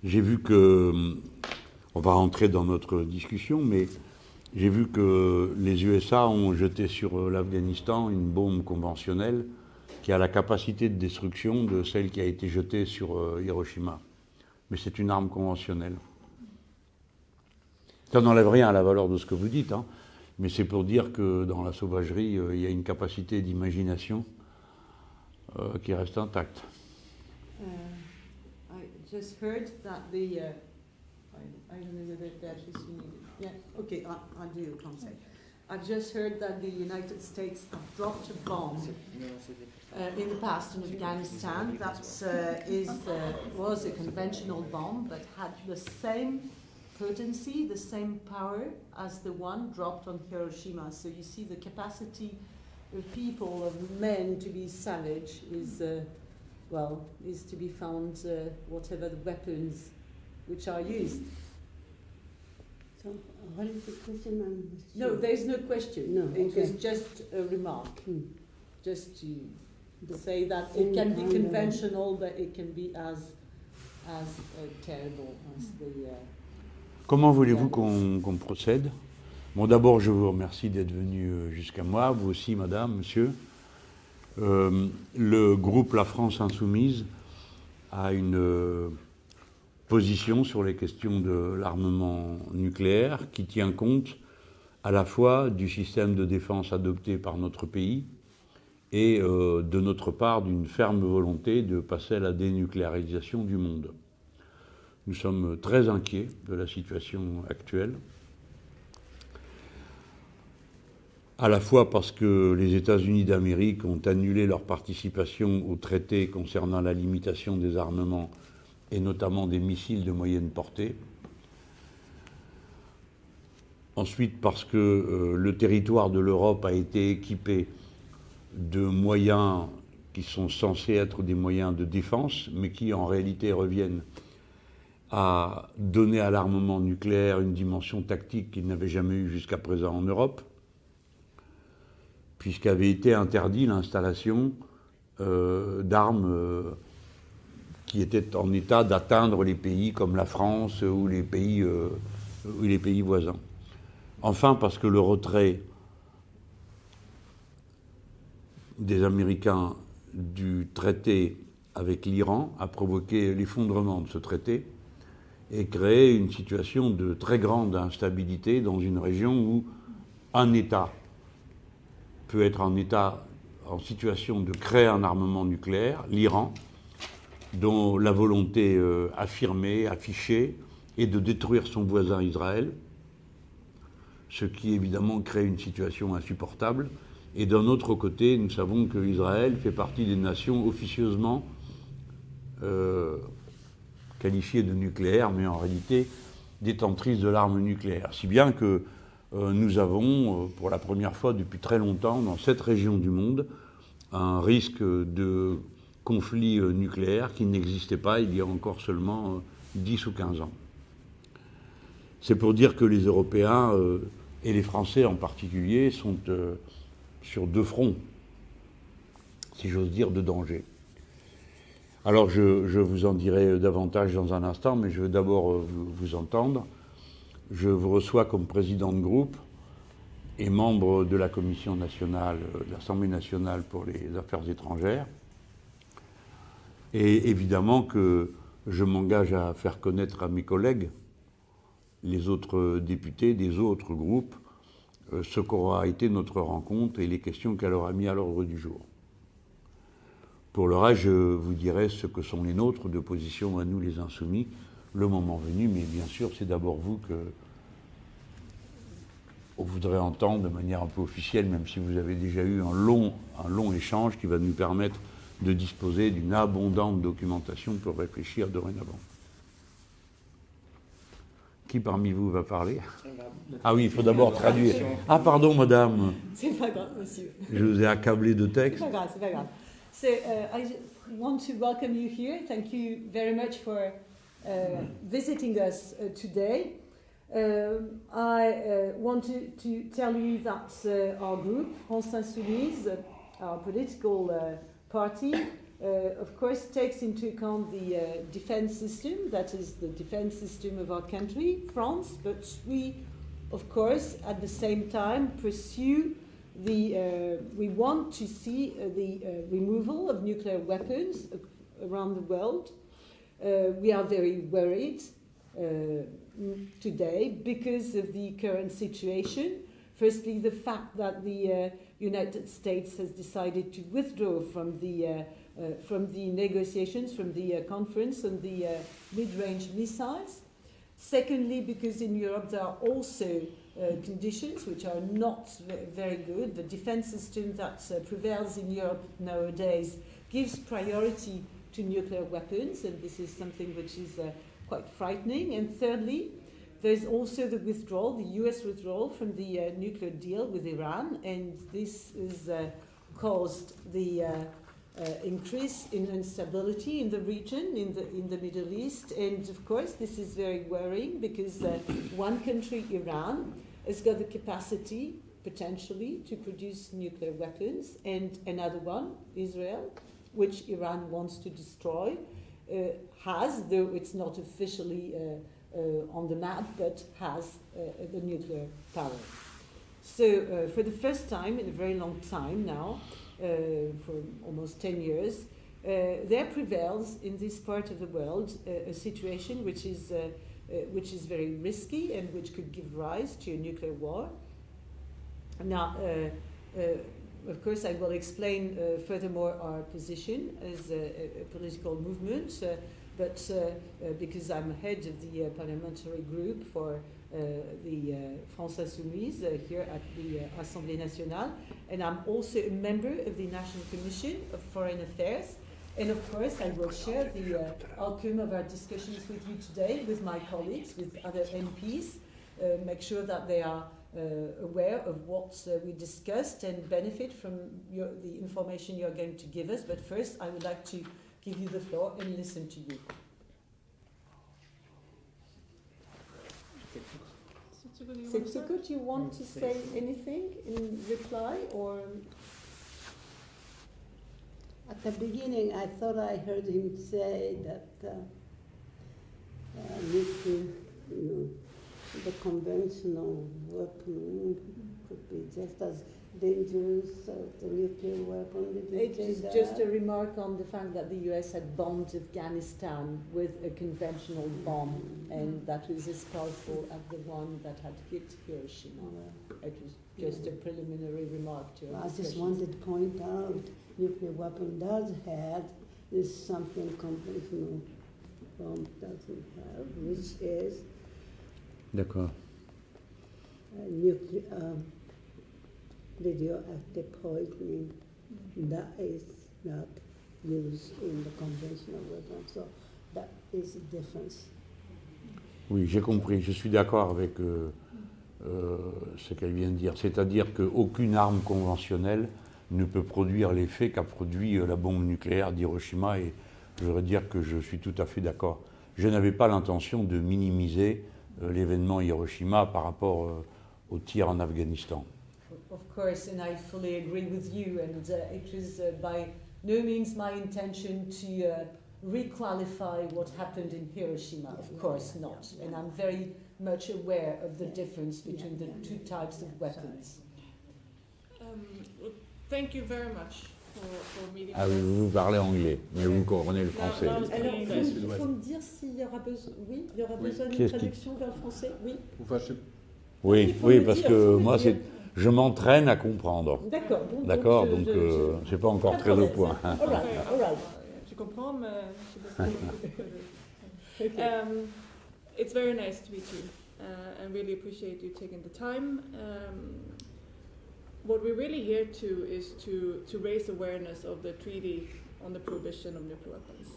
j'ai vu que, on va rentrer dans notre discussion, mais j'ai vu que les USA ont jeté sur l'Afghanistan une bombe conventionnelle qui a la capacité de destruction de celle qui a été jetée sur Hiroshima. Mais c'est une arme conventionnelle. Ça n'enlève rien à la valeur de ce que vous dites, hein, mais c'est pour dire que dans la sauvagerie, il y a une capacité d'imagination qui reste intacte. I just heard that the I don't know whether that is you needed. Yeah, okay, I'll do your concept. I've just heard that the United States have dropped a bomb in the past in Afghanistan that was a conventional bomb but had the same potency, the same power as the one dropped on Hiroshima. So you see the capacity of people, of men to be savage is to be found whatever the weapons which are used. So, what is the question? No, there is no question. No, it okay. was just a remark. Just to say that it can be conventional, but it can be as terrible as the... Comment voulez-vous qu'on procède? Bon, d'abord, je vous remercie d'être venu jusqu'à moi, vous aussi, madame, monsieur. Le groupe La France Insoumise a une position sur les questions de l'armement nucléaire qui tient compte à la fois du système de défense adopté par notre pays et de notre part d'une ferme volonté de passer à la dénucléarisation du monde. Nous sommes très inquiets de la situation actuelle, à la fois parce que les États-Unis d'Amérique ont annulé leur participation au traité concernant la limitation des armements et notamment des missiles de moyenne portée. Ensuite, parce que le territoire de l'Europe a été équipé de moyens qui sont censés être des moyens de défense, mais qui en réalité reviennent à donner à l'armement nucléaire une dimension tactique qu'il n'avait jamais eue jusqu'à présent en Europe, puisqu'avait été interdit l'installation d'armes qui étaient en état d'atteindre les pays comme la France ou les pays voisins. Enfin, parce que le retrait des Américains du traité avec l'Iran a provoqué l'effondrement de ce traité et créé une situation de très grande instabilité dans une région où un État peut être en situation de créer un armement nucléaire, l'Iran, dont la volonté affirmée, affichée, est de détruire son voisin Israël, ce qui évidemment crée une situation insupportable. Et d'un autre côté, nous savons que Israël fait partie des nations officieusement qualifiées de nucléaires, mais en réalité détentrices de l'arme nucléaire. Si bien que nous avons, pour la première fois depuis très longtemps, dans cette région du monde, un risque de conflit nucléaire qui n'existait pas il y a encore seulement 10 ou 15 ans. C'est pour dire que les Européens, et les Français en particulier, sont sur deux fronts, si j'ose dire, de danger. Alors je vous en dirai davantage dans un instant, mais je veux d'abord vous entendre. Je vous reçois comme président de groupe et membre de la Commission nationale, de l'Assemblée nationale pour les affaires étrangères. Et évidemment que je m'engage à faire connaître à mes collègues, les autres députés des autres groupes, ce qu'aura été notre rencontre et les questions qu'elle aura mis à l'ordre du jour. Pour le reste, je vous dirai ce que sont les nôtres de position à nous les insoumis, le moment venu, mais bien sûr, c'est d'abord vous que on voudrait entendre de manière un peu officielle, même si vous avez déjà eu un long échange qui va nous permettre de disposer d'une abondante documentation pour réfléchir dorénavant. Qui parmi vous va parler? Ah oui, il faut d'abord traduire. Ah pardon, madame. C'est pas grave, monsieur. Je vous ai accablé de texte. C'est pas grave, c'est pas grave. So I want to welcome you here. Thank you very much for visiting us today. I want to tell you that our group, France Insoumise, our political party, of course, takes into account the defense system, that is the defense system of our country, France, but we, of course, at the same time, pursue we want to see the removal of nuclear weapons around the world. We are very worried today because of the current situation. Firstly, the fact that the United States has decided to withdraw from the negotiations, from the conference on the mid-range missiles. Secondly, because in Europe there are also conditions which are not very good. The defense system that prevails in Europe nowadays gives priority to nuclear weapons, and this is something which is quite frightening. And thirdly, there's also the withdrawal, the US withdrawal from the nuclear deal with Iran, and this has caused the increase in instability in the region, in the Middle East. And of course, this is very worrying because one country, Iran, has got the capacity, potentially, to produce nuclear weapons, and another one, Israel, which Iran wants to destroy, has, though it's not officially on the map, but has the nuclear power. So for the first time in a very long time now, for almost 10 years, there prevails in this part of the world a situation which is very risky and which could give rise to a nuclear war. Now, of course, I will explain furthermore our position as a political movement, but because I'm head of the parliamentary group for the France Insoumise here at the Assemblée Nationale, and I'm also a member of the National Commission of Foreign Affairs. And of course, I will share the outcome of our discussions with you today with my colleagues, with other MPs, make sure that they are aware of what we discussed and benefit from the information you're going to give us. But first, I would like to give you the floor and listen to you. Setsuko, do you want to say anything in reply, or? At the beginning, I thought I heard him say that the conventional weapon could be just as dangerous as the nuclear weapon. It is just a remark on the fact that the US had bombed Afghanistan with a conventional bomb, and that was as powerful as the one that had hit Hiroshima. It was just a preliminary remark to our I just wanted to point out nuclear weapon does have is something conventional bomb doesn't have, which is D'accord. Radioactive poisoning that is not used in the conventional weapon. So that is the difference. Oui, j'ai compris. Je suis d'accord avec ce qu'elle vient de dire. C'est-à-dire qu'aucune arme conventionnelle ne peut produire l'effet qu'a produit la bombe nucléaire d'Hiroshima, et je voudrais dire que je suis tout à fait d'accord. Je n'avais pas l'intention de minimiser l'événement Hiroshima par rapport au tir en Afghanistan. Of course, and I fully agree with you, and it was by no means my intention to requalify what happened in Hiroshima, of course not. And I'm very much aware of the difference between the two types of weapons. Well, thank you very much for meeting Ah, us. vous parlez anglais, mais vous comprenez le français. Non, Alors, il faut me dire s'il y aura besoin. Oui, il y aura besoin d'une Qu'est-ce qui- traduction vers le français. Oui. Oui, Il faut oui, me parce dire, que faut me moi, dire. je m'entraîne à comprendre. D'accord. D'accord, je- donc je- c'est pas encore Pas très de au problème. point. All right, all right. Je comprends, mais it's very nice to meet you, and really appreciate you taking the time. What we're really here is to raise awareness of the treaty on the prohibition of nuclear weapons,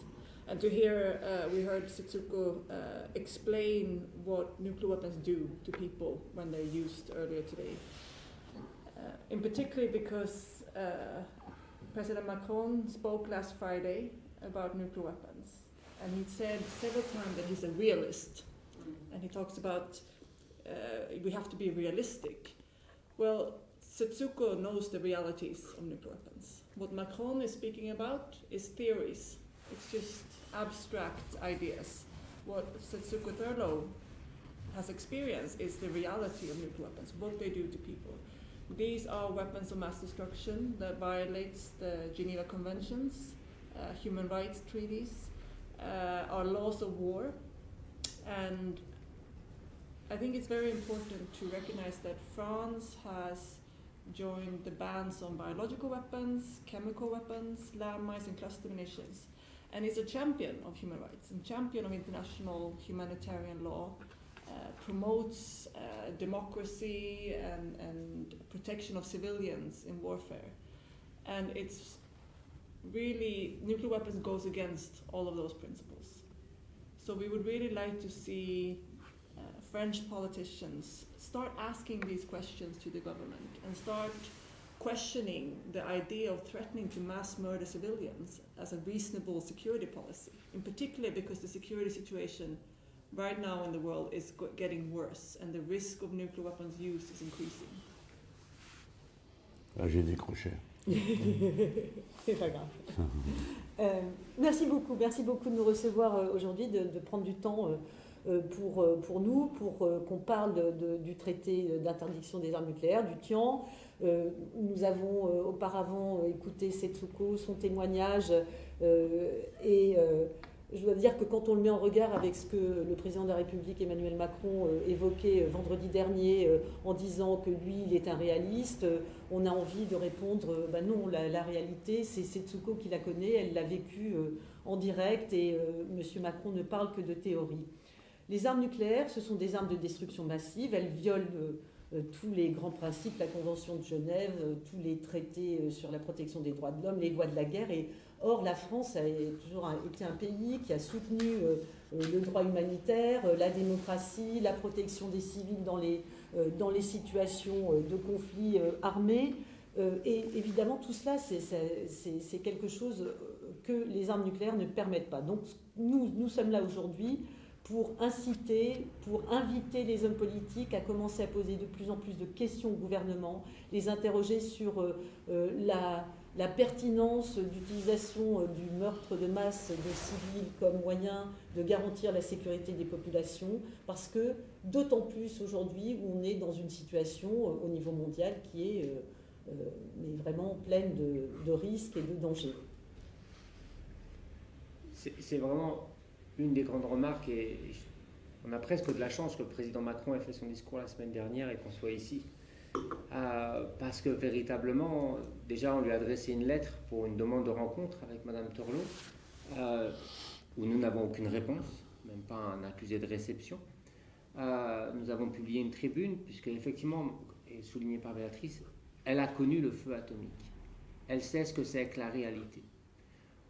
and to hear we heard Setsuko explain what nuclear weapons do to people when they're used earlier today. In particular, because President Macron spoke last Friday about nuclear weapons, and he said several times that he's a realist, and he talks about we have to be realistic. Well, Setsuko knows the realities of nuclear weapons. What Macron is speaking about is theories. It's just abstract ideas. What Setsuko Thurlow has experienced is the reality of nuclear weapons, what they do to people. These are weapons of mass destruction that violates the Geneva Conventions, human rights treaties, our laws of war. And I think it's very important to recognize that France has joined the bans on biological weapons, chemical weapons, landmines and cluster munitions, and is a champion of human rights and champion of international humanitarian law, promotes democracy and protection of civilians in warfare. And it's really, nuclear weapons goes against all of those principles. So we would really like to see French politicians start asking these questions to the government and start questioning the idea of threatening to mass murder civilians as a reasonable security policy, in particular because the security situation right now in the world is getting worse and the risk of nuclear weapons use is increasing. Là, j'ai décroché. C'est pas grave. Merci beaucoup de nous recevoir aujourd'hui, de prendre du temps pour nous, pour qu'on parle du traité d'interdiction des armes nucléaires, du TIAN. Nous avons auparavant écouté Setsuko, son témoignage, et je dois dire que quand on le met en regard avec ce que le président de la République Emmanuel Macron évoquait vendredi dernier en disant que lui, il est un réaliste, on a envie de répondre non, la réalité, c'est Setsuko qui la connaît, elle l'a vécue en direct et M. Macron ne parle que de théorie. Les armes nucléaires, ce sont des armes de destruction massive, elles violent tous les grands principes, la Convention de Genève, tous les traités sur la protection des droits de l'homme, les lois de la guerre. Et or, la France a toujours été un pays qui a soutenu le droit humanitaire, la démocratie, la protection des civils dans les situations de conflits armés. Et évidemment, tout cela, c'est quelque chose que les armes nucléaires ne permettent pas. Donc, nous sommes là aujourd'hui pour inciter, pour inviter les hommes politiques à commencer à poser de plus en plus de questions au gouvernement, les interroger sur la pertinence d'utilisation du meurtre de masse de civils comme moyen de garantir la sécurité des populations, parce que d'autant plus aujourd'hui où on est dans une situation au niveau mondial qui est mais vraiment pleine de risques et de dangers. C'est vraiment une des grandes remarques, et on a presque de la chance que le président Macron ait fait son discours la semaine dernière et qu'on soit ici. Parce que véritablement, déjà on lui a adressé une lettre pour une demande de rencontre avec Madame Thurlow, où nous n'avons aucune réponse, même pas un accusé de réception. Nous avons publié une tribune, puisque effectivement, et souligné par Béatrice, elle a connu le feu atomique. Elle sait ce que c'est que la réalité.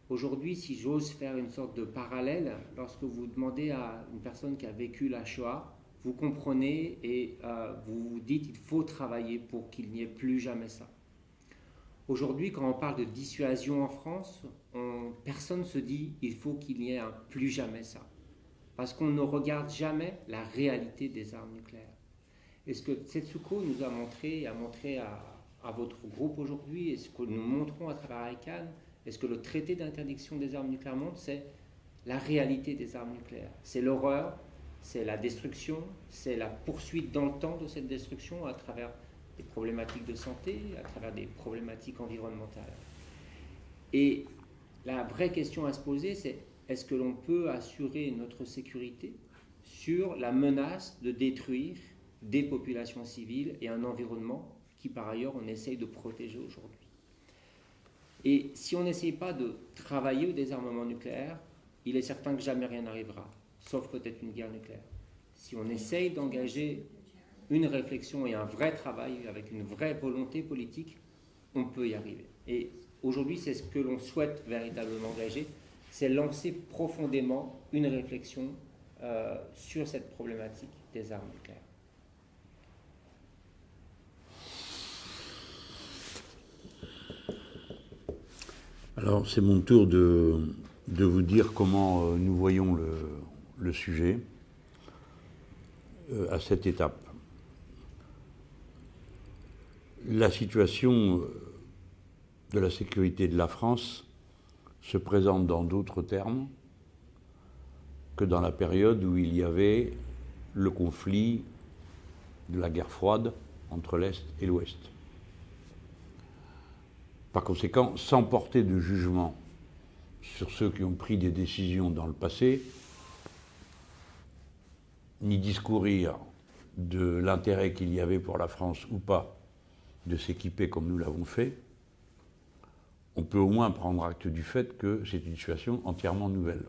Aujourd'hui, si j'ose faire une sorte de parallèle, lorsque vous demandez à une personne qui a vécu la Shoah, vous comprenez et vous vous dites qu'il faut travailler pour qu'il n'y ait plus jamais ça. Aujourd'hui, quand on parle de dissuasion en France, personne ne se dit il faut qu'il n'y ait un plus jamais ça. Parce qu'on ne regarde jamais la réalité des armes nucléaires. Et ce que Setsuko nous a montré, à votre groupe aujourd'hui, et ce que nous montrons à travers ICANN, et ce que le traité d'interdiction des armes nucléaires montre, c'est la réalité des armes nucléaires. C'est l'horreur, c'est la destruction, c'est la poursuite dans le temps de cette destruction à travers des problématiques de santé, à travers des problématiques environnementales. Et la vraie question à se poser, c'est est-ce que l'on peut assurer notre sécurité sur la menace de détruire des populations civiles et un environnement qui, par ailleurs, on essaye de protéger aujourd'hui. Et si on n'essaye pas de travailler au désarmement nucléaire, il est certain que jamais rien n'arrivera, sauf peut-être une guerre nucléaire. Si on essaye d'engager une réflexion et un vrai travail avec une vraie volonté politique, on peut y arriver. Et aujourd'hui, c'est ce que l'on souhaite véritablement engager, c'est lancer profondément une réflexion sur cette problématique des armes nucléaires. Alors, c'est mon tour de vous dire comment nous voyons le sujet à cette étape. La situation de la sécurité de la France se présente dans d'autres termes que dans la période où il y avait le conflit de la guerre froide entre l'Est et l'Ouest. Par conséquent, sans porter de jugement sur ceux qui ont pris des décisions dans le passé, ni discourir de l'intérêt qu'il y avait pour la France ou pas de s'équiper comme nous l'avons fait, on peut au moins prendre acte du fait que c'est une situation entièrement nouvelle.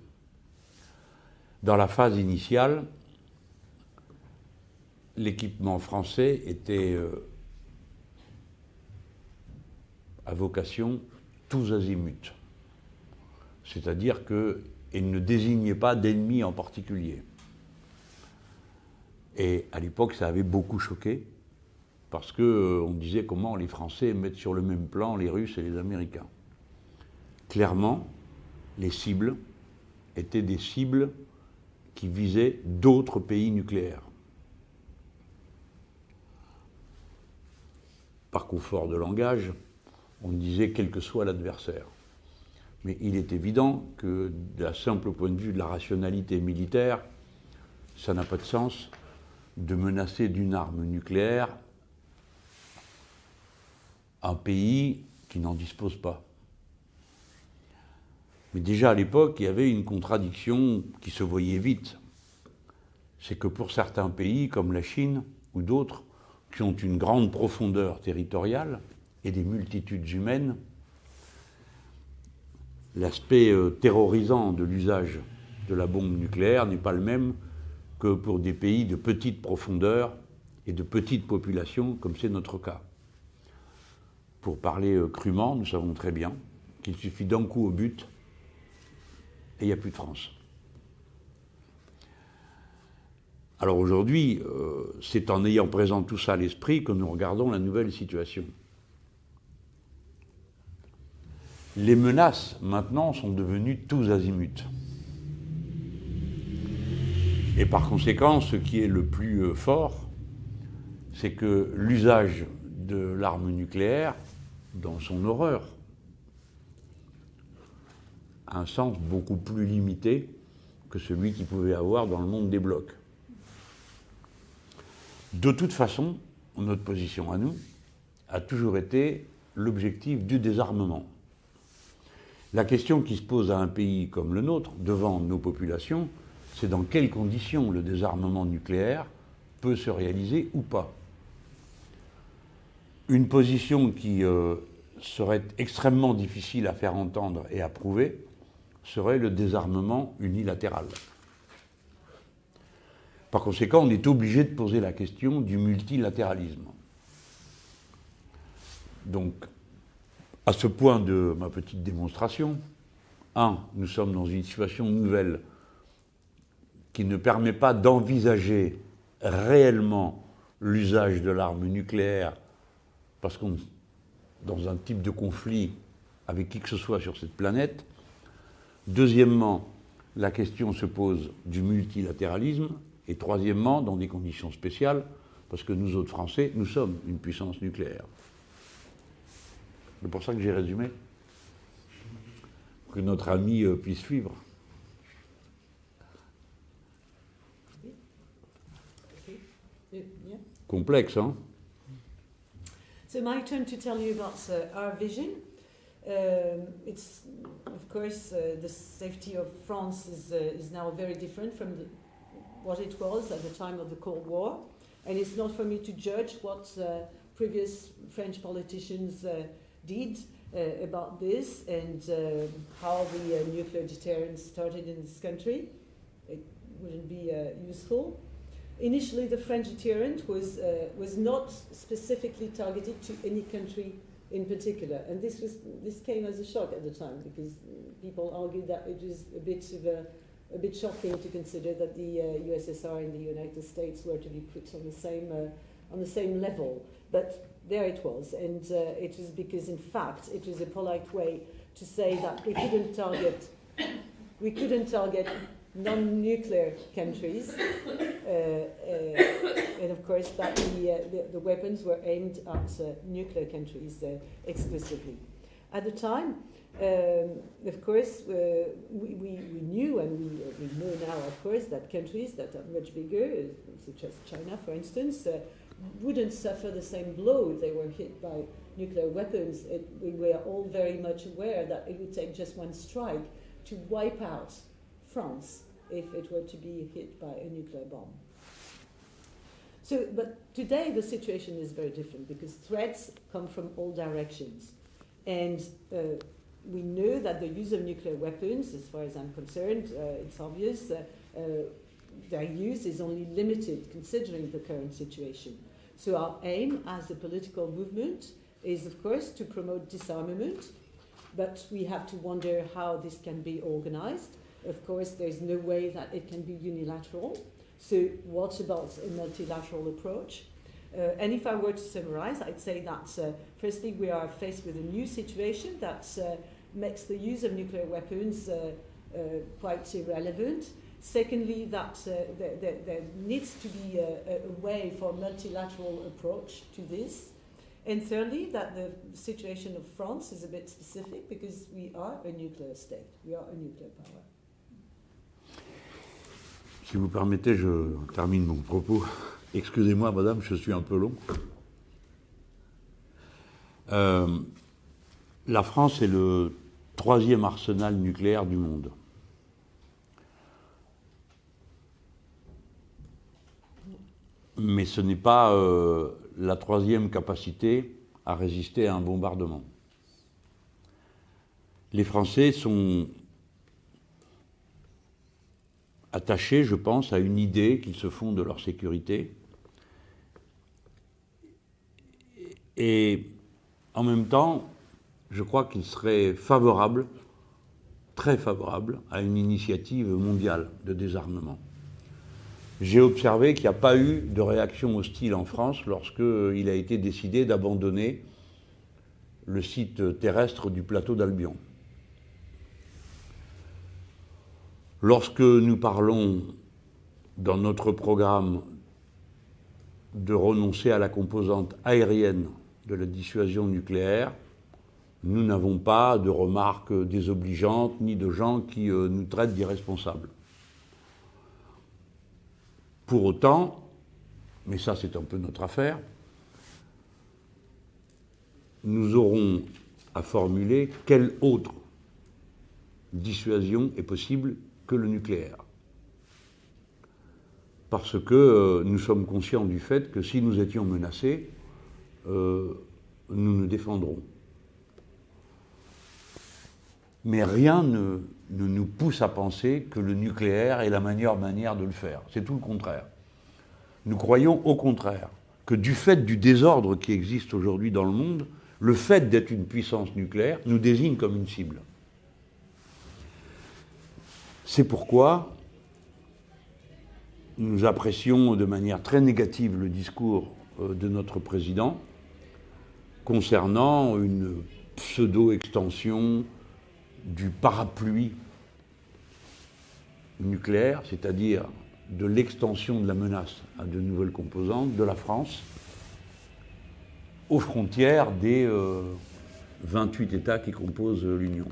Dans la phase initiale, l'équipement français était à vocation tous azimuts. C'est-à-dire qu'il ne désignait pas d'ennemi en particulier. Et à l'époque, ça avait beaucoup choqué, parce qu'on disait comment les Français mettent sur le même plan les Russes et les Américains. Clairement, les cibles étaient des cibles qui visaient d'autres pays nucléaires. Par confort de langage, on disait quel que soit l'adversaire. Mais il est évident que, d'un simple point de vue de la rationalité militaire, ça n'a pas de sens de menacer d'une arme nucléaire un pays qui n'en dispose pas. Mais déjà à l'époque, il y avait une contradiction qui se voyait vite. C'est que pour certains pays, comme la Chine ou d'autres, qui ont une grande profondeur territoriale et des multitudes humaines, l'aspect terrorisant de l'usage de la bombe nucléaire n'est pas le même que pour des pays de petite profondeur et de petite population, comme c'est notre cas. Pour parler crûment, nous savons très bien qu'il suffit d'un coup au but et il n'y a plus de France. Alors aujourd'hui, c'est en ayant présent tout ça à l'esprit que nous regardons la nouvelle situation. Les menaces, maintenant, sont devenues tous azimuts. Et par conséquent, ce qui est le plus fort, c'est que l'usage de l'arme nucléaire, dans son horreur, a un sens beaucoup plus limité que celui qu'il pouvait avoir dans le monde des blocs. De toute façon, notre position à nous a toujours été l'objectif du désarmement. La question qui se pose à un pays comme le nôtre, devant nos populations, c'est dans quelles conditions le désarmement nucléaire peut se réaliser ou pas. Une position qui serait extrêmement difficile à faire entendre et à prouver serait le désarmement unilatéral. Par conséquent, on est obligé de poser la question du multilatéralisme. Donc, à ce point de ma petite démonstration, nous sommes dans une situation nouvelle qui ne permet pas d'envisager réellement l'usage de l'arme nucléaire, parce qu'on est dans un type de conflit avec qui que ce soit sur cette planète. Deuxièmement, la question se pose du multilatéralisme. Et troisièmement, dans des conditions spéciales, parce que nous autres Français, nous sommes une puissance nucléaire. C'est pour ça que j'ai résumé. Pour que notre ami puisse suivre. Complexe, hein? So my turn to tell you about our vision. It's, of course, the safety of France is now very different from what it was at the time of the Cold War. And it's not for me to judge what previous French politicians did about this and how the nuclear deterrence started in this country. It wouldn't be useful. Initially, the French deterrent was not specifically targeted to any country in particular, and this came as a shock at the time because people argued that it was a bit shocking to consider that the USSR and the United States were to be put on the same level. But there it was, and it was because, in fact, it was a polite way to say that we couldn't target non-nuclear countries, and of course that the weapons were aimed at nuclear countries exclusively. At the time, of course, we knew, and we know now, of course, that countries that are much bigger, such as China, for instance, wouldn't suffer the same blow if they were hit by nuclear weapons. We were all very much aware that it would take just one strike to wipe out France if it were to be hit by a nuclear bomb. So, but today the situation is very different because threats come from all directions. And we know that the use of nuclear weapons, as far as I'm concerned, it's obvious, their use is only limited considering the current situation. So our aim as a political movement is, of course, to promote disarmament, but we have to wonder how this can be organized. Of course, there's no way that it can be unilateral. So what about a multilateral approach? And if I were to summarize, I'd say that, firstly, we are faced with a new situation that makes the use of nuclear weapons quite irrelevant. Secondly, that there needs to be a way for a multilateral approach to this. And thirdly, that the situation of France is a bit specific because we are a nuclear state, we are a nuclear power. Si vous permettez, je termine mon propos. Excusez-moi, madame, je suis un peu long. La France est le 3e arsenal nucléaire du monde. Mais ce n'est pas la 3e capacité à résister à un bombardement. Les Français sont attachés, je pense, à une idée qu'ils se font de leur sécurité. Et en même temps, je crois qu'ils seraient favorables, très favorables, à une initiative mondiale de désarmement. J'ai observé qu'il n'y a pas eu de réaction hostile en France lorsqu'il a été décidé d'abandonner le site terrestre du plateau d'Albion. Lorsque nous parlons dans notre programme de renoncer à la composante aérienne de la dissuasion nucléaire, nous n'avons pas de remarques désobligeantes ni de gens qui nous traitent d'irresponsables. Pour autant, mais ça c'est un peu notre affaire, nous aurons à formuler quelle autre dissuasion est possible que le nucléaire. Parce que nous sommes conscients du fait que si nous étions menacés, nous nous défendrons. Mais rien ne nous pousse à penser que le nucléaire est la meilleure manière de le faire. C'est tout le contraire. Nous croyons au contraire que du fait du désordre qui existe aujourd'hui dans le monde, le fait d'être une puissance nucléaire nous désigne comme une cible. C'est pourquoi nous apprécions de manière très négative le discours de notre président concernant une pseudo-extension du parapluie nucléaire, c'est-à-dire de l'extension de la menace à de nouvelles composantes de la France aux frontières des 28 États qui composent l'Union.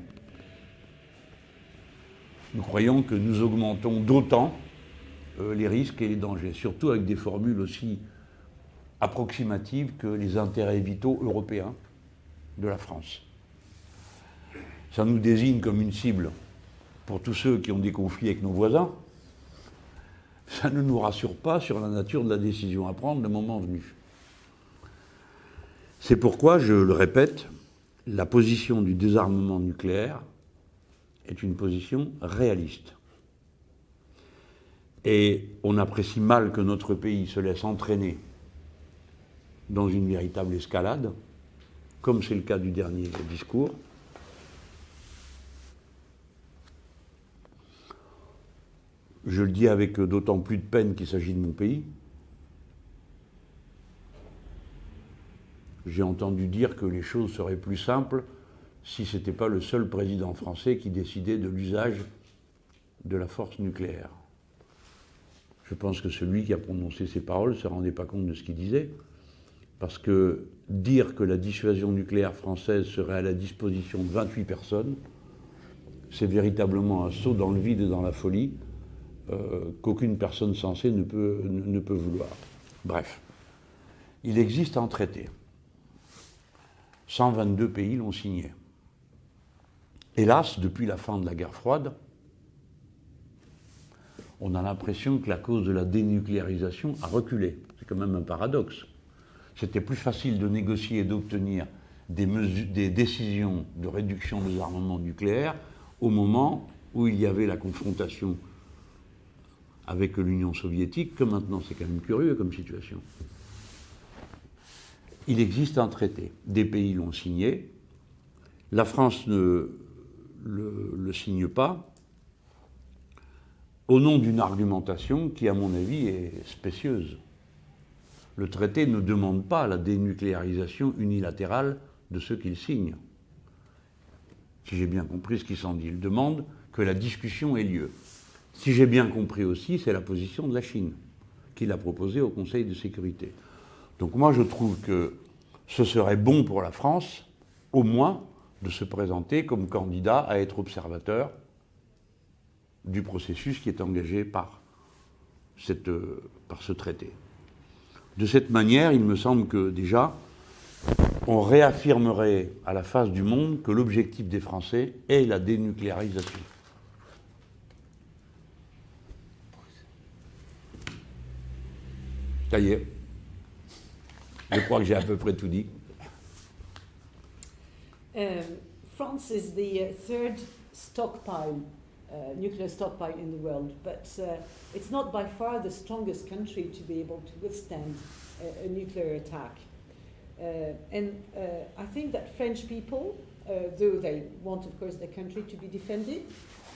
Nous croyons que nous augmentons d'autant les risques et les dangers, surtout avec des formules aussi approximatives que les intérêts vitaux européens de la France. Ça nous désigne comme une cible pour tous ceux qui ont des conflits avec nos voisins. Ça ne nous rassure pas sur la nature de la décision à prendre le moment venu. C'est pourquoi, je le répète, la position du désarmement nucléaire est une position réaliste. Et on apprécie mal que notre pays se laisse entraîner dans une véritable escalade, comme c'est le cas du dernier discours. Je le dis avec d'autant plus de peine qu'il s'agit de mon pays. J'ai entendu dire que les choses seraient plus simples si ce n'était pas le seul président français qui décidait de l'usage de la force nucléaire. Je pense que celui qui a prononcé ces paroles ne se rendait pas compte de ce qu'il disait. parce que dire que la dissuasion nucléaire française serait à la disposition de 28 personnes, c'est véritablement un saut dans le vide et dans la folie qu'aucune personne sensée ne peut vouloir. Bref, il existe un traité. 122 pays l'ont signé. Hélas, depuis la fin de la guerre froide, on a l'impression que la cause de la dénucléarisation a reculé. C'est quand même un paradoxe. C'était plus facile de négocier et d'obtenir des décisions de réduction des armements nucléaires au moment où il y avait la confrontation avec l'Union soviétique que maintenant. C'est quand même curieux comme situation. Il existe un traité. Des pays l'ont signé. La France ne le signe pas au nom d'une argumentation qui, à mon avis, est spécieuse. Le traité ne demande pas la dénucléarisation unilatérale de ceux qu'il signe. Si j'ai bien compris ce qui s'en dit, il demande que la discussion ait lieu. Si j'ai bien compris aussi, c'est la position de la Chine qu'il a proposée au Conseil de sécurité. Donc moi, je trouve que ce serait bon pour la France, au moins, de se présenter comme candidat à être observateur du processus qui est engagé par ce traité. De cette manière, il me semble que déjà, on réaffirmerait à la face du monde que l'objectif des Français est la dénucléarisation. Ça y est. Je crois que j'ai à peu près tout dit. France is the third stockpile, nuclear stockpile in the world, but it's not by far the strongest country to be able to withstand a nuclear attack. I think that French people, though they want, of course, their country to be defended,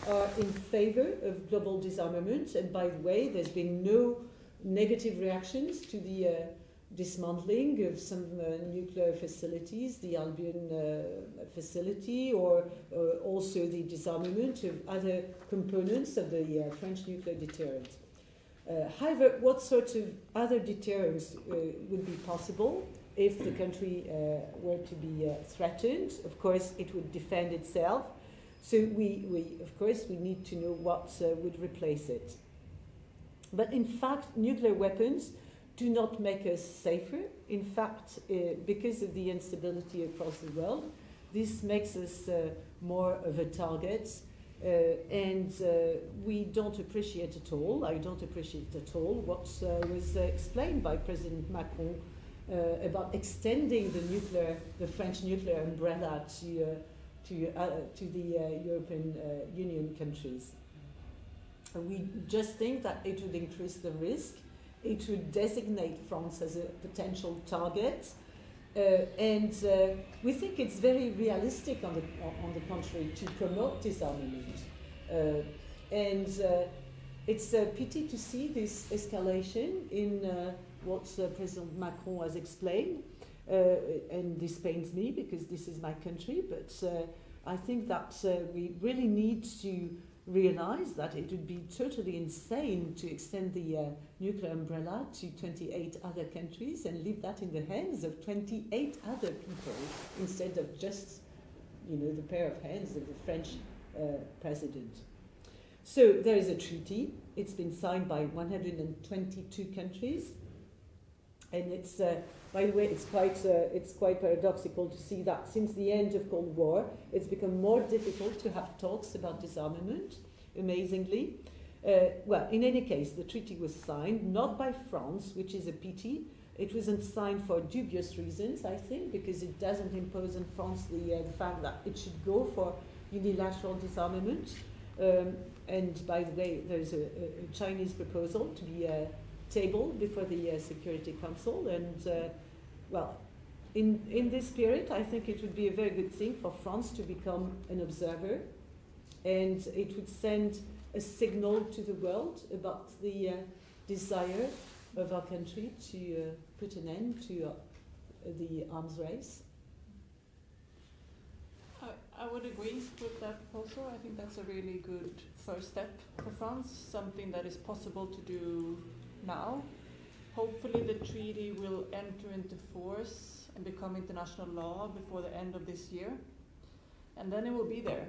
are in favor of global disarmament. And by the way, there's been no negative reactions to the dismantling of some nuclear facilities, the Albion facility, or also the disarmament of other components of the French nuclear deterrent. However, what sort of other deterrents would be possible if the country were to be threatened? Of course, it would defend itself. So we need to know what would replace it. But in fact, nuclear weapons do not make us safer. In fact, because of the instability across the world, this makes us more of a target. And we don't appreciate at all, I don't appreciate at all what was explained by President Macron about extending the French nuclear umbrella to the European Union countries. We just think that it would increase the risk. It would designate France as a potential target. And we think it's very realistic, on the contrary, to promote disarmament. It's a pity to see this escalation in what President Macron has explained. And this pains me because this is my country, but I think that we really need to realize that it would be totally insane to extend the nuclear umbrella to 28 other countries and leave that in the hands of 28 other people instead of just, the pair of hands of the French president. So there is a treaty. It's been signed by 122 countries, and it's by the way, it's quite paradoxical to see that since the end of Cold War, it's become more difficult to have talks about disarmament, amazingly. Well, in any case, the treaty was signed, not by France, which is a pity. It wasn't signed for dubious reasons, I think, because it doesn't impose on France the fact that it should go for unilateral disarmament. And by the way, there's a Chinese proposal to be tabled before the Security Council, and well, in this spirit, I think it would be a very good thing for France to become an observer, and it would send a signal to the world about the desire of our country to put an end to the arms race. I would agree with that proposal. I think that's a really good first step for France, something that is possible to do now. hopefully the treaty will enter into force and become international law before the end of this year. And then it will be there,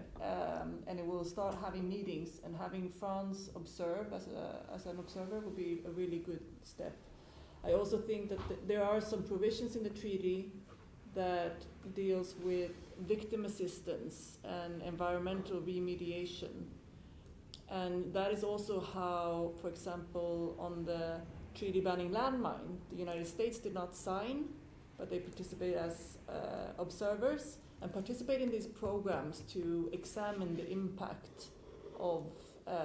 and it will start having meetings, and having France observe as an observer will be a really good step. I also think that there are some provisions in the treaty that deals with victim assistance and environmental remediation. And that is also how, for example, on the treaty banning landmine, the United States did not sign, but they participate as observers and participate in these programs to examine the impact of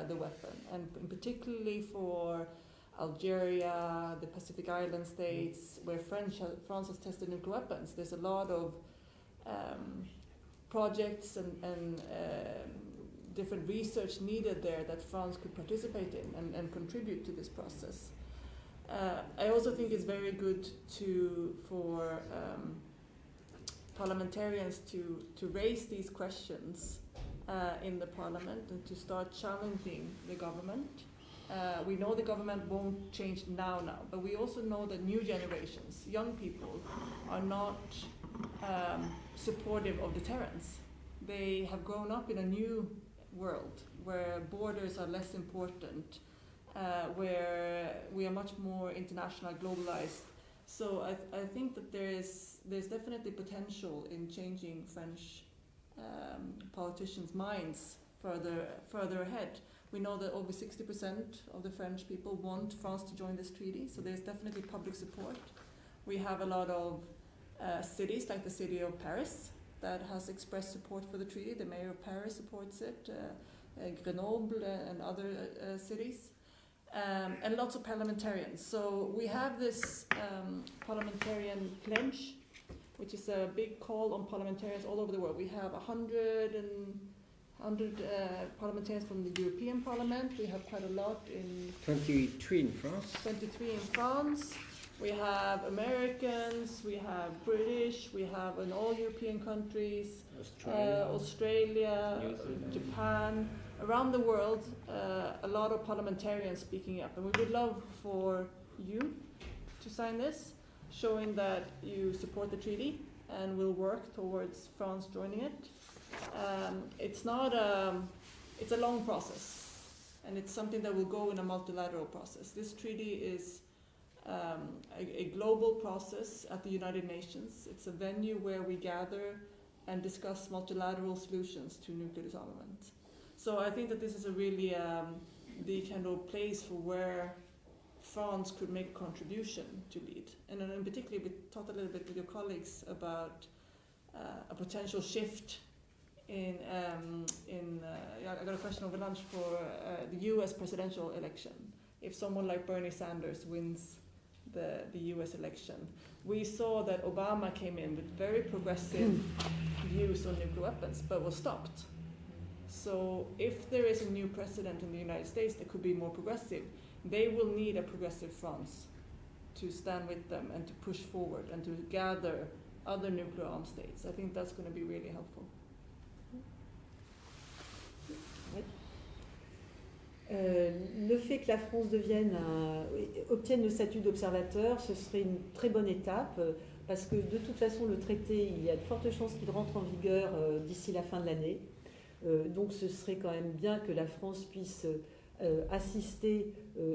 the weapon. And particularly for Algeria, the Pacific Island states, where France has tested nuclear weapons, there's a lot of projects and different research needed there that France could participate in and contribute to this process. I also think it's very good for parliamentarians to raise these questions in the parliament and to start challenging the government. We know the government won't change now, but we also know that new generations, young people, are not supportive of deterrence. They have grown up in a new world where borders are less important, where we are much more international, globalized. So I think that there's definitely potential in changing French politicians' minds further ahead. We know that over 60% of the French people want France to join this treaty, so there's definitely public support. We have a lot of cities, like the city of Paris, that has expressed support for the treaty. The mayor of Paris supports it, Grenoble and other cities. And lots of parliamentarians. So we have this parliamentarian pledge, which is a big call on parliamentarians all over the world. We have 100 parliamentarians from the European Parliament. We have quite a lot in 23 in France. 23 in France. We have Americans, we have British, we have in all European countries, Australia, Japan. Around the world, a lot of parliamentarians speaking up, and we would love for you to sign this, showing that you support the treaty and will work towards France joining it. It's a long process, and it's something that will go in a multilateral process. This treaty is a global process at the United Nations. It's a venue where we gather and discuss multilateral solutions to nuclear disarmament. So I think that this is a really the kind of place for where France could make a contribution to lead. And in particular, we talked a little bit with your colleagues about a potential shift I got a question over lunch for the US presidential election. If someone like Bernie Sanders wins the US election, we saw that Obama came in with very progressive views on nuclear weapons, but was stopped. So if there is a new president in the United States that could be more progressive, they will need a progressive France to stand with them and to push forward and to gather other nuclear armed states. I think that's going to be really helpful. Le fait que la France obtienne le statut d'observateur, ce serait une très bonne étape, parce que de toute façon le traité, il y a de fortes chances qu'il rentre en vigueur d'ici la fin de l'année. Donc ce serait quand même bien que la France puisse assister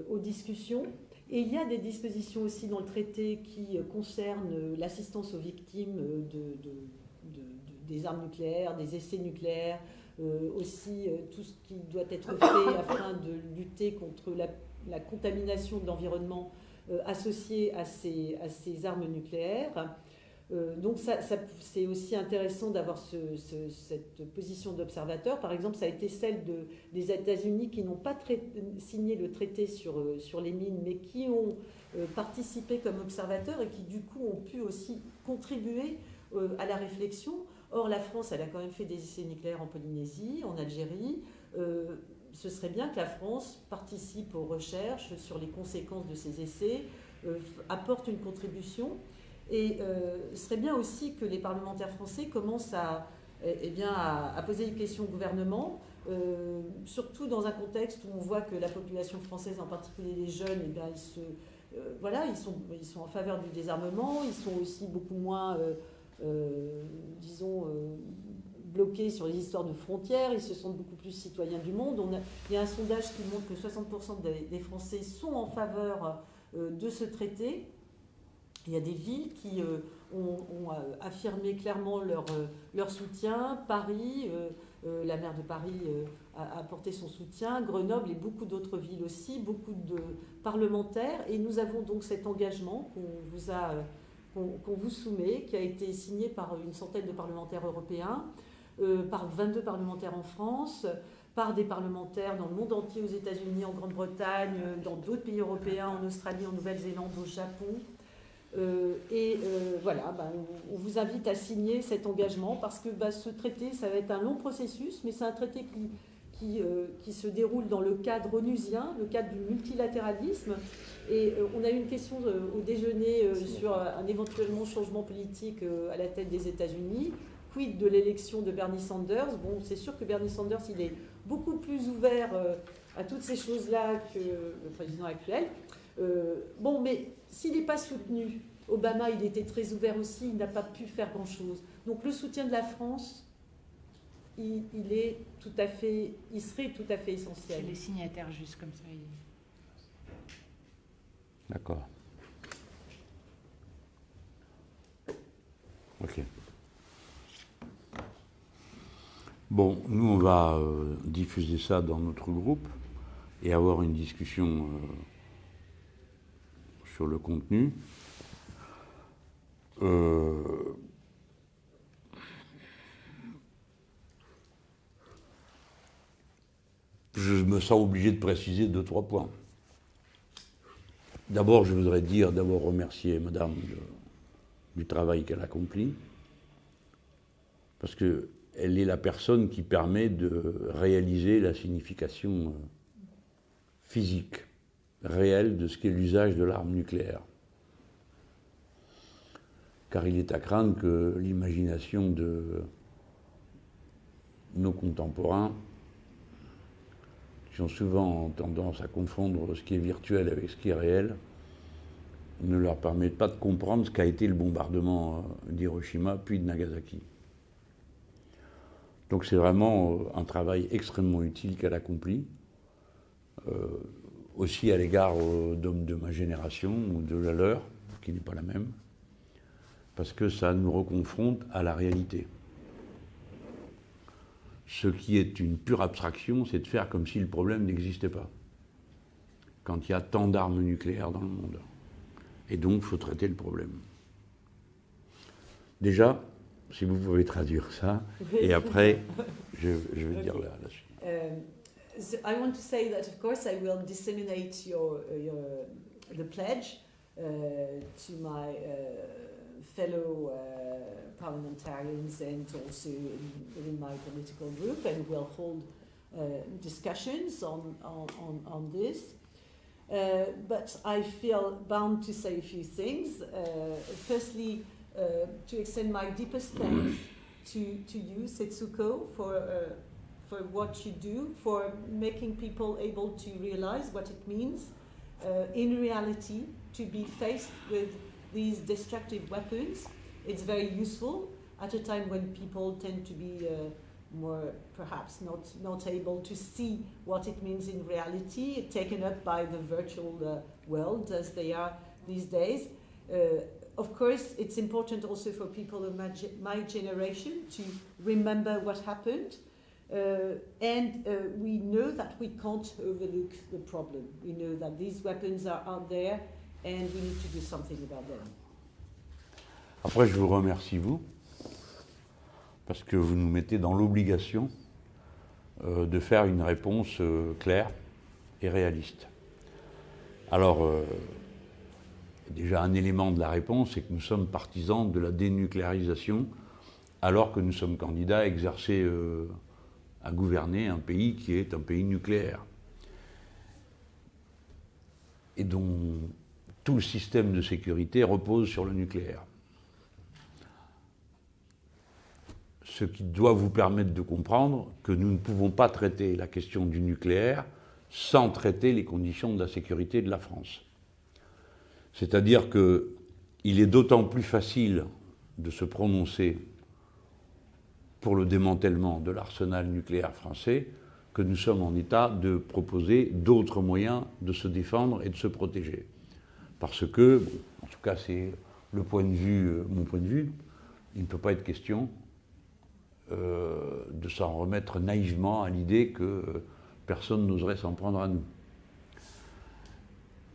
aux discussions. Et il y a des dispositions aussi dans le traité qui concernent l'assistance aux victimes des armes nucléaires, des essais nucléaires, aussi tout ce qui doit être fait afin de lutter contre la contamination de l'environnement associée à ces armes nucléaires. Donc c'est aussi intéressant d'avoir cette position d'observateur. Par exemple, ça a été celle des États-Unis qui n'ont pas signé le traité sur les mines, mais qui ont participé comme observateurs et qui du coup ont pu aussi contribuer à la réflexion. Or, la France, elle a quand même fait des essais nucléaires en Polynésie, en Algérie. Ce serait bien que la France participe aux recherches sur les conséquences de ces essais, apporte une contribution. Et ce serait bien aussi que les parlementaires français commencent à poser des questions au gouvernement, surtout dans un contexte où on voit que la population française, en particulier les jeunes, voilà, ils sont en faveur du désarmement, ils sont aussi beaucoup moins, disons, bloqués sur les histoires de frontières, ils se sentent beaucoup plus citoyens du monde. Il y a un sondage qui montre que 60% des Français sont en faveur de ce traité. Il y a des villes qui ont affirmé clairement leur soutien. Paris, la maire de Paris a apporté son soutien, Grenoble et beaucoup d'autres villes aussi, beaucoup de parlementaires. Et nous avons donc cet engagement qu'on vous soumet, qui a été signé par une centaine de parlementaires européens, par 22 parlementaires en France, par des parlementaires dans le monde entier, aux États-Unis, en Grande-Bretagne, dans d'autres pays européens, en Australie, en Nouvelle-Zélande, au Japon. Voilà, on vous invite à signer cet engagement parce que ce traité, ça va être un long processus, mais c'est un traité qui se déroule dans le cadre onusien, le cadre du multilatéralisme. Et on a eu une question au déjeuner sur un éventuellement changement politique à la tête des États-Unis. Quid de l'élection de Bernie Sanders? Bon, c'est sûr que Bernie Sanders, il est beaucoup plus ouvert à toutes ces choses-là que le président actuel. Bon, mais s'il n'est pas soutenu, Obama, il était très ouvert aussi, il n'a pas pu faire grand-chose. Donc le soutien de la France, il serait tout à fait essentiel. C'est les signataires juste comme ça. D'accord. Ok. Bon, nous, on va diffuser ça dans notre groupe et avoir une discussion sur le contenu. Je me sens obligé de préciser 2-3 points. D'abord, je voudrais remercier Madame du travail qu'elle accomplit, parce qu'elle est la personne qui permet de réaliser la signification physique, réelle de ce qu'est l'usage de l'arme nucléaire. Car il est à craindre que l'imagination de nos contemporains, qui ont souvent tendance à confondre ce qui est virtuel avec ce qui est réel, ne leur permettent pas de comprendre ce qu'a été le bombardement d'Hiroshima puis de Nagasaki. Donc c'est vraiment un travail extrêmement utile qu'elle accomplit, aussi à l'égard d'hommes de ma génération ou de la leur, qui n'est pas la même, parce que ça nous reconfronte à la réalité. Ce qui est une pure abstraction, c'est de faire comme si le problème n'existait pas, quand il y a tant d'armes nucléaires dans le monde. Et donc, il faut traiter le problème. Déjà, si vous pouvez traduire ça, et après, je vais dire la suite. So I want to say that, of course, I will disseminate the pledge to my fellow parliamentarians and also within my political group, and we'll hold discussions on this. But I feel bound to say a few things. Firstly, to extend my deepest thanks to you, Setsuko, for what you do, for making people able to realize what it means in reality to be faced with these destructive weapons. It's very useful at a time when people tend to be more perhaps not able to see what it means in reality, taken up by the virtual world as they are these days. Of course, it's important also for people of my generation to remember what happened. And we know that we can't overlook the problem. We know that these weapons are out there and we need to do something about them. Après, je vous remercie, vous, parce que vous nous mettez dans l'obligation de faire une réponse claire et réaliste. Alors, déjà un élément de la réponse, c'est que nous sommes partisans de la dénucléarisation, alors que nous sommes candidats à exercer, à gouverner un pays qui est un pays nucléaire, et dont tout le système de sécurité repose sur le nucléaire. Ce qui doit vous permettre de comprendre que nous ne pouvons pas traiter la question du nucléaire sans traiter les conditions de la sécurité de la France. C'est-à-dire qu'il est d'autant plus facile de se prononcer pour le démantèlement de l'arsenal nucléaire français que nous sommes en état de proposer d'autres moyens de se défendre et de se protéger. Parce que, bon, en tout cas c'est mon point de vue, il ne peut pas être question de s'en remettre naïvement à l'idée que personne n'oserait s'en prendre à nous.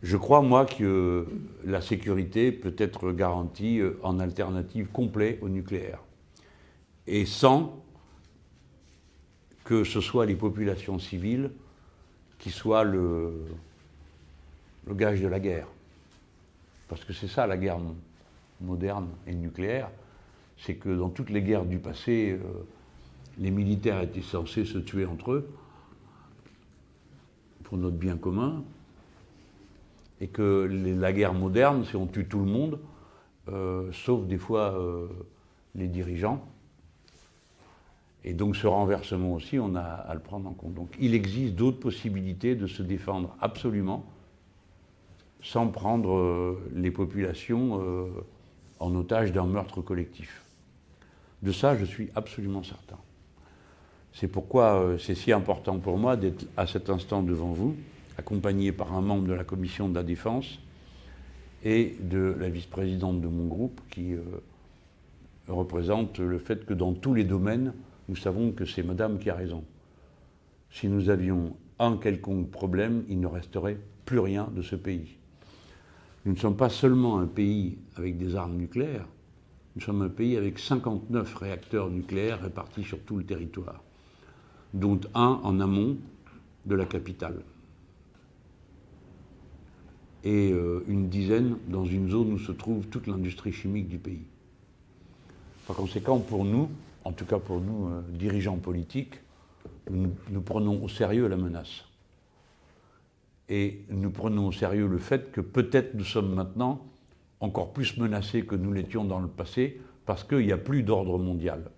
Je crois, moi, que la sécurité peut être garantie en alternative complète au nucléaire. Et sans que ce soit les populations civiles qui soient le gage de la guerre. Parce que c'est ça la guerre moderne et nucléaire, c'est que dans toutes les guerres du passé, les militaires étaient censés se tuer entre eux pour notre bien commun, et que la guerre moderne, c'est on tue tout le monde, sauf des fois les dirigeants. Et donc ce renversement aussi, on a à le prendre en compte. Donc il existe d'autres possibilités de se défendre absolument, sans prendre les populations en otage d'un meurtre collectif. De ça, je suis absolument certain. C'est pourquoi c'est si important pour moi d'être à cet instant devant vous, accompagné par un membre de la commission de la Défense et de la vice-présidente de mon groupe qui représente le fait que dans tous les domaines, nous savons que c'est madame qui a raison. Si nous avions un quelconque problème, il ne resterait plus rien de ce pays. Nous ne sommes pas seulement un pays avec des armes nucléaires, nous sommes un pays avec 59 réacteurs nucléaires répartis sur tout le territoire, dont un en amont de la capitale. Et une dizaine dans une zone où se trouve toute l'industrie chimique du pays. Par conséquent, pour nous, en tout cas pour nous, dirigeants politiques, nous prenons au sérieux la menace. Et nous prenons au sérieux le fait que peut-être nous sommes maintenant encore plus menacés que nous l'étions dans le passé, parce qu'il n'y a plus d'ordre mondial.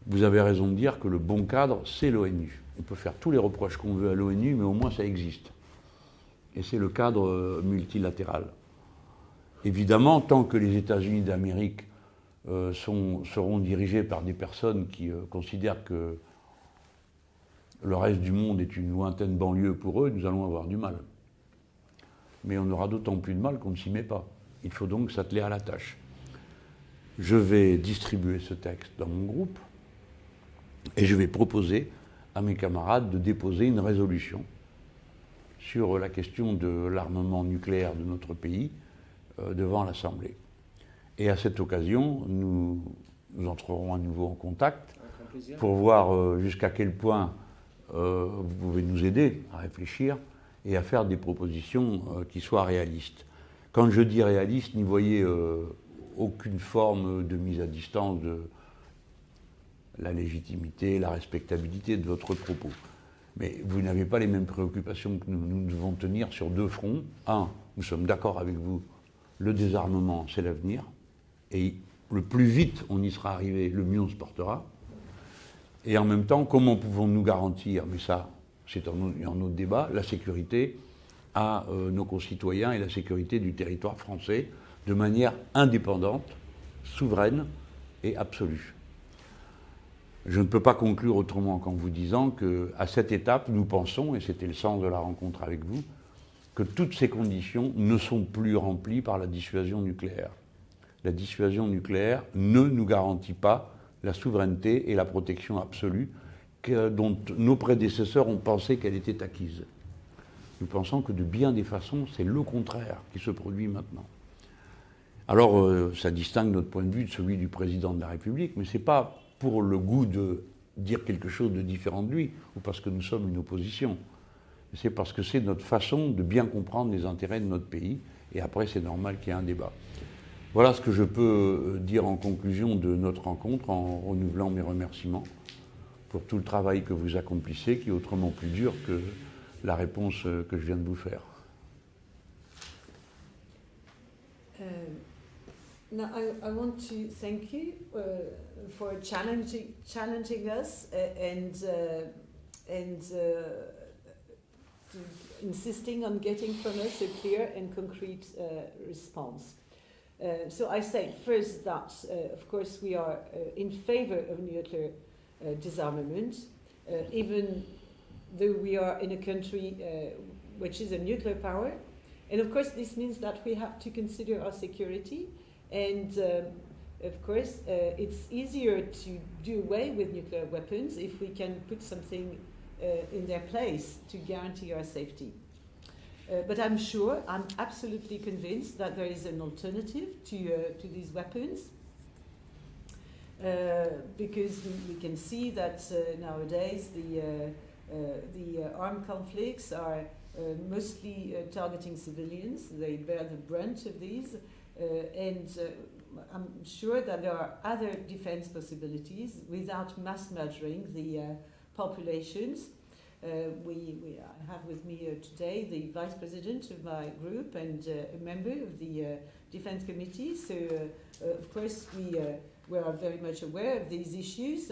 Vous avez raison de dire que le bon cadre, c'est l'ONU. On peut faire tous les reproches qu'on veut à l'ONU, mais au moins ça existe. Et c'est le cadre multilatéral. Évidemment, tant que les États-Unis d'Amérique seront dirigés par des personnes qui considèrent que le reste du monde est une lointaine banlieue pour eux, nous allons avoir du mal. Mais on aura d'autant plus de mal qu'on ne s'y met pas. Il faut donc s'atteler à la tâche. Je vais distribuer ce texte dans mon groupe et je vais proposer à mes camarades de déposer une résolution sur la question de l'armement nucléaire de notre pays devant l'Assemblée. Et à cette occasion, nous entrerons à nouveau en contact pour voir jusqu'à quel point vous pouvez nous aider à réfléchir et à faire des propositions qui soient réalistes. Quand je dis réaliste, n'y voyez aucune forme de mise à distance de la légitimité, la respectabilité de votre propos. Mais vous n'avez pas les mêmes préoccupations que nous. Nous devons tenir sur deux fronts. Un, nous sommes d'accord avec vous, le désarmement, c'est l'avenir. Et le plus vite on y sera arrivé, le mieux on se portera. Et en même temps, comment pouvons-nous garantir, mais ça, c'est un autre débat, la sécurité à nos concitoyens et la sécurité du territoire français de manière indépendante, souveraine et absolue. Je ne peux pas conclure autrement qu'en vous disant qu'à cette étape, nous pensons, et c'était le sens de la rencontre avec vous, que toutes ces conditions ne sont plus remplies par la dissuasion nucléaire. La dissuasion nucléaire ne nous garantit pas la souveraineté et la protection absolue dont nos prédécesseurs ont pensé qu'elle était acquise. Nous pensons que de bien des façons, c'est le contraire qui se produit maintenant. Alors, ça distingue notre point de vue de celui du président de la République, mais ce n'est pas pour le goût de dire quelque chose de différent de lui, ou parce que nous sommes une opposition. C'est parce que c'est notre façon de bien comprendre les intérêts de notre pays, et après c'est normal qu'il y ait un débat. Voilà ce que je peux dire en conclusion de notre rencontre, en renouvelant mes remerciements pour tout le travail que vous accomplissez, qui est autrement plus dur que la réponse que je viens de vous faire. Now, I want to thank you for challenging us and insisting on getting from us a clear and concrete response. So I say first that, of course, we are in favor of nuclear disarmament, even though we are in a country which is a nuclear power. And of course, this means that we have to consider our security. And of course, it's easier to do away with nuclear weapons if we can put something in their place to guarantee our safety. But I'm absolutely convinced that there is an alternative to these weapons. Because we can see that nowadays the armed conflicts are mostly targeting civilians. They bear the brunt of these, and I'm sure that there are other defense possibilities without mass murdering the populations. I have with me today the vice president of my group and a member of the defense committee. So, of course, we are very much aware of these issues.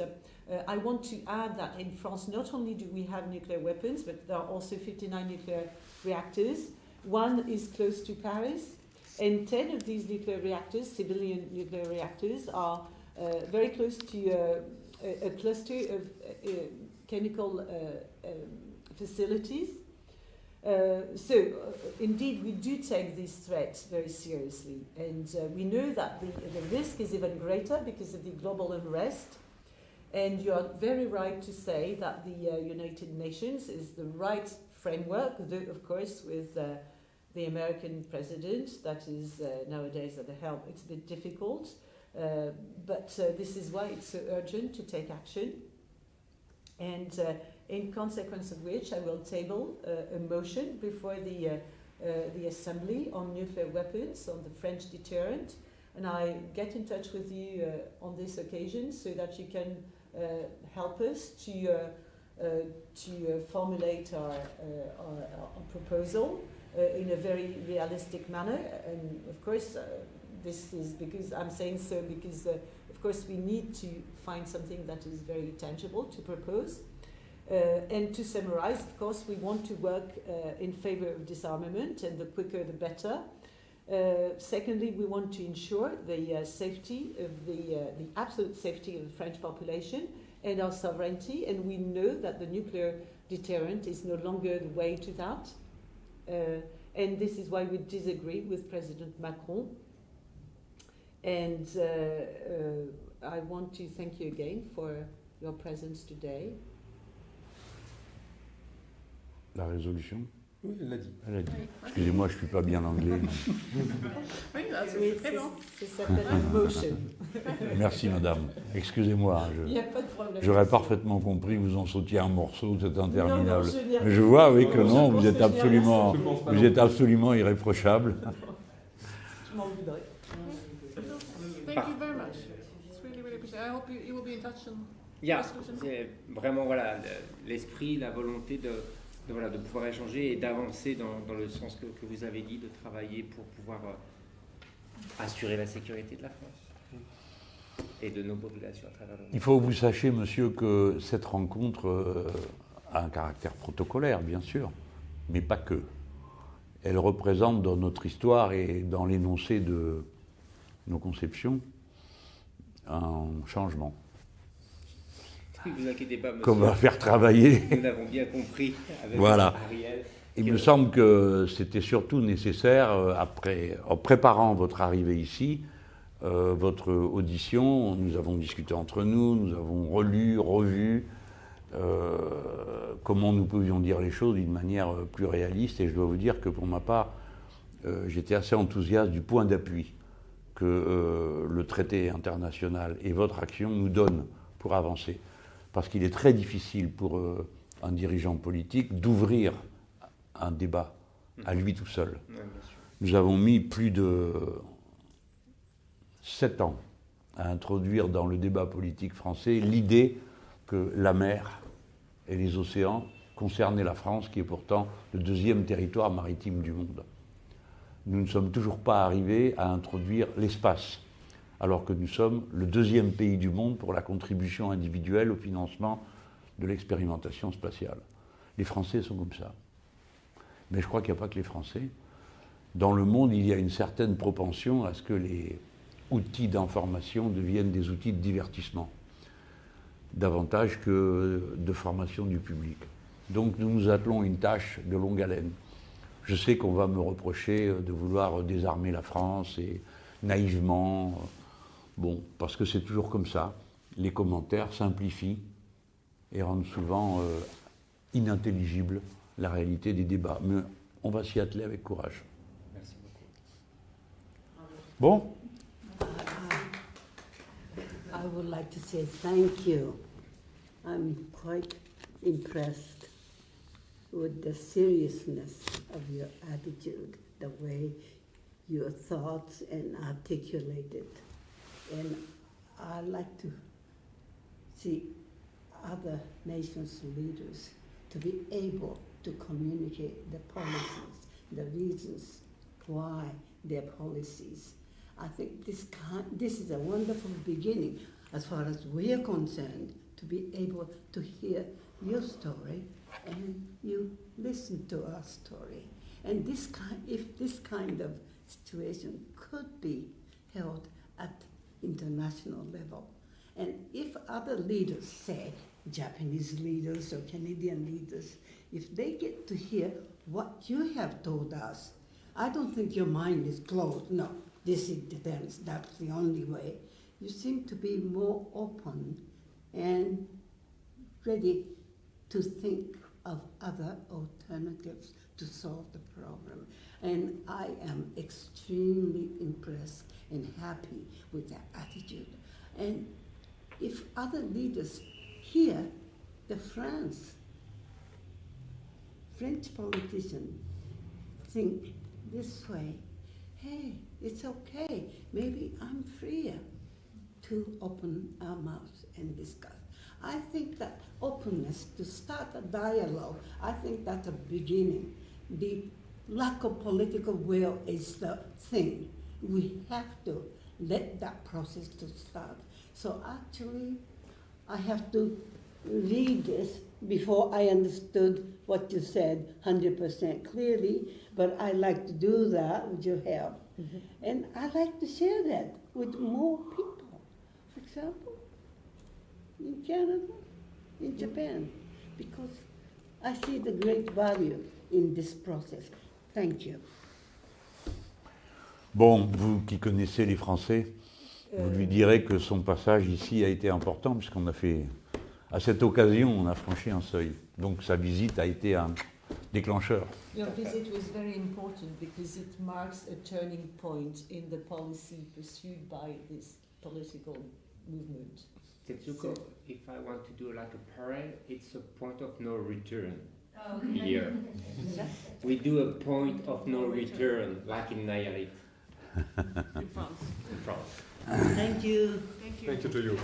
I want to add that in France, not only do we have nuclear weapons, but there are also 59 nuclear reactors. One is close to Paris, and 10 of these nuclear reactors, civilian nuclear reactors, are very close to a cluster of chemical facilities. Indeed, we do take these threats very seriously, and we know that the risk is even greater because of the global unrest. And you are very right to say that the United Nations is the right framework, though, of course, with the American president that is nowadays at the helm, it's a bit difficult. But this is why it's so urgent to take action. And in consequence of which, I will table a motion before the Assembly on nuclear weapons, on the French deterrent. And I get in touch with you on this occasion so that you can help us to formulate our proposal in a very realistic manner. And of course, this is because I'm saying so because, of course, we need to find something that is very tangible to propose. And to summarize, of course, we want to work in favor of disarmament, and the quicker the better. Secondly, we want to ensure the safety of the absolute safety of the French population and our sovereignty. And we know that the nuclear deterrent is no longer the way to that. And this is why we disagree with President Macron. And I want to thank you again for your presence today. La résolution? Oui, elle l'a dit. Elle a dit. Oui. Excusez-moi, je ne suis pas bien anglais. Oui, Oui, c'est très bon. ça s'appelle une motion. Merci, madame. Excusez-moi. Il n'y a pas de problème. J'aurais parfaitement compris que vous en sautiez un morceau, c'est interminable. Non, je veux dire- Mais je vois, oui, que Je non, pense vous êtes que je n'ai rien absolument, Je pense pas vous non êtes plus. absolument irréprochable. Je m'en voudrais. Thank you very much. It's really, really appreciated. I hope you will be in touch on Yeah, resolution. c'est vraiment voilà, l'esprit, la volonté de pouvoir échanger et d'avancer dans le sens que vous avez dit, de travailler pour pouvoir assurer la sécurité de la France et de nos populations à travers le monde. Il faut que vous sachiez, monsieur, que cette rencontre a un caractère protocolaire, bien sûr, mais pas que. Elle représente dans notre histoire et dans l'énoncé de nos conceptions un changement Ne vous inquiétez pas, monsieur. qu'on va faire travailler. Nous l'avons bien compris avec Voilà. Ariel. Il me semble que c'était surtout nécessaire, en préparant votre arrivée ici, votre audition, nous avons discuté entre nous, nous avons relu, revu comment nous pouvions dire les choses d'une manière plus réaliste. Et je dois vous dire que pour ma part, j'étais assez enthousiaste du point d'appui que le traité international et votre action nous donnent pour avancer. Parce qu'il est très difficile pour un dirigeant politique d'ouvrir un débat à lui tout seul. Ouais, bien sûr. Nous avons mis plus de 7 ans à introduire dans le débat politique français l'idée que la mer et les océans concernaient la France, qui est pourtant le deuxième territoire maritime du monde. Nous ne sommes toujours pas arrivés à introduire l'espace, alors que nous sommes le deuxième pays du monde pour la contribution individuelle au financement de l'expérimentation spatiale. Les Français sont comme ça. Mais je crois qu'il n'y a pas que les Français. Dans le monde, il y a une certaine propension à ce que les outils d'information deviennent des outils de divertissement, davantage que de formation du public. Donc nous nous attelons à une tâche de longue haleine. Je sais qu'on va me reprocher de vouloir désarmer la France et naïvement, bon, parce que c'est toujours comme ça. Les commentaires simplifient et rendent souvent inintelligible la réalité des débats. Mais on va s'y atteler avec courage. Merci beaucoup. Bon, I would like to say thank you. I'm quite impressed with the seriousness of your attitude, the way your thoughts and articulate it. And I like to see other nations' leaders to be able to communicate the policies, the reasons why their policies. I think this is a wonderful beginning, as far as we are concerned, to be able to hear your story and you listen to our story. And if this kind of situation could be held at international level, and if other leaders, say Japanese leaders or Canadian leaders, if they get to hear what you have told us, I don't think your mind is closed. No, this is that's the only way. You seem to be more open and ready to think of other alternatives to solve the problem. And I am extremely impressed and happy with that attitude. And if other leaders hear the French politicians think this way, hey, it's okay, maybe I'm freer to open our mouths and discuss. I think that openness to start a dialogue, I think that's a beginning. The lack of political will is the thing. We have to let that process to start. So actually, I have to read this before I understood what you said 100% clearly, but I like to do that with your help. Mm-hmm. And I like to share that with more people. For example, in Canada, in Japan, because I see the great value in this process. Thank you. bon, vous qui connaissez les Français, vous lui direz que son passage ici a été important, puisqu'on a fait, à cette occasion, on a franchi un seuil. Donc sa visite a été un déclencheur. Your visit was very important because it marks a turning point in the policy pursued by this political movement. Tetsuko, if I want to do like a parade, it's a point of no return here. We do a point of no return, like in Nayarit. In France. In France. Thank you. Thank you. Thank you to you.